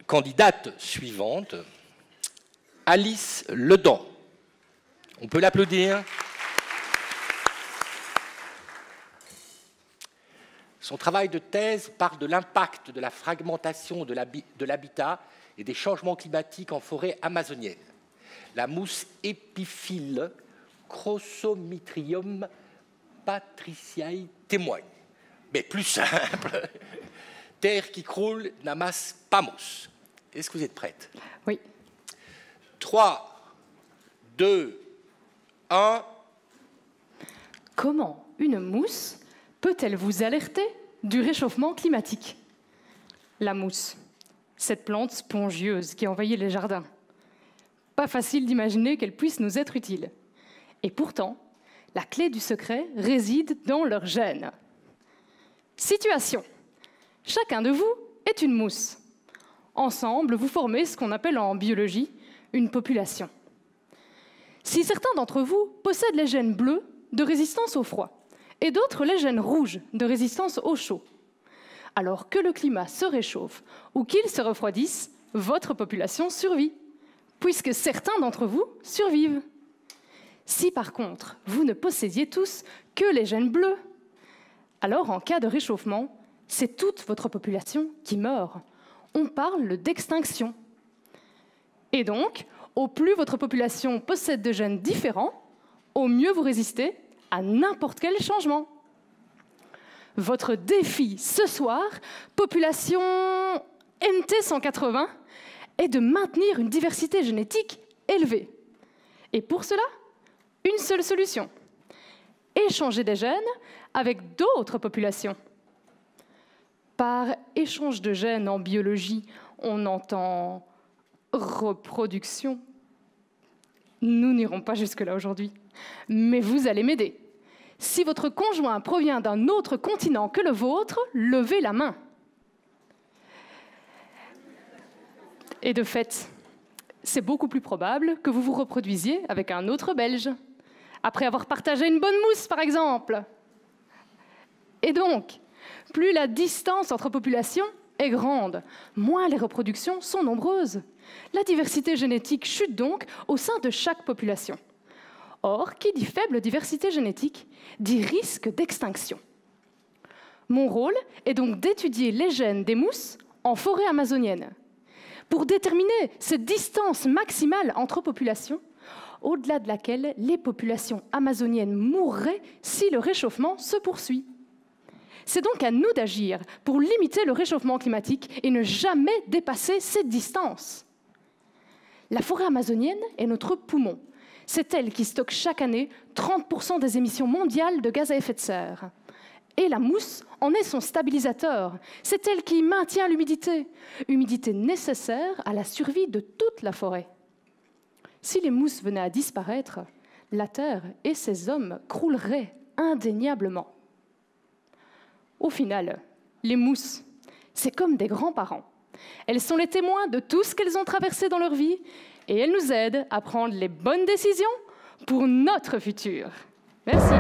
Candidate suivante, Alice Ledan. On peut l'applaudir. Son travail de thèse parle de l'impact de la fragmentation de l'habitat et des changements climatiques en forêt amazonienne. La mousse épiphylle Crossomitrium patriciae témoigne. Mais plus simple, terre qui croule n'amasse pas mousse. Est-ce que vous êtes prête? Oui. 3, 2, 1. Comment une mousse peut-elle vous alerter du réchauffement climatique? La mousse, cette plante spongieuse qui envahit les jardins. Pas facile d'imaginer qu'elle puisse nous être utile. Et pourtant, la clé du secret réside dans leurs gènes. Situation. Chacun de vous est une mousse. Ensemble, vous formez ce qu'on appelle en biologie une population. Si certains d'entre vous possèdent les gènes bleus de résistance au froid et d'autres les gènes rouges de résistance au chaud, alors que le climat se réchauffe ou qu'il se refroidisse, votre population survit, puisque certains d'entre vous survivent. Si par contre, vous ne possédiez tous que les gènes bleus, alors en cas de réchauffement, c'est toute votre population qui meurt. On parle d'extinction. Et donc, au plus votre population possède de gènes différents, au mieux vous résistez à n'importe quel changement. Votre défi ce soir, population MT180, est de maintenir une diversité génétique élevée. Et pour cela, une seule solution: échanger des gènes avec d'autres populations. Par échange de gènes en biologie, on entend reproduction. Nous n'irons pas jusque-là aujourd'hui, mais vous allez m'aider. Si votre conjoint provient d'un autre continent que le vôtre, levez la main. Et de fait, c'est beaucoup plus probable que vous vous reproduisiez avec un autre Belge, après avoir partagé une bonne mousse, par exemple. Et donc, plus la distance entre populations est grande, moins les reproductions sont nombreuses. La diversité génétique chute donc au sein de chaque population. Or, qui dit faible diversité génétique, dit risque d'extinction. Mon rôle est donc d'étudier les gènes des mousses en forêt amazonienne, pour déterminer cette distance maximale entre populations, au-delà de laquelle les populations amazoniennes mourraient si le réchauffement se poursuit. C'est donc à nous d'agir pour limiter le réchauffement climatique et ne jamais dépasser cette distance. La forêt amazonienne est notre poumon. C'est elle qui stocke chaque année 30% des émissions mondiales de gaz à effet de serre. Et la mousse en est son stabilisateur. C'est elle qui maintient l'humidité, humidité nécessaire à la survie de toute la forêt. Si les mousses venaient à disparaître, la Terre et ses hommes crouleraient indéniablement. Au final, les mousses, c'est comme des grands-parents. Elles sont les témoins de tout ce qu'elles ont traversé dans leur vie et elles nous aident à prendre les bonnes décisions pour notre futur. Merci.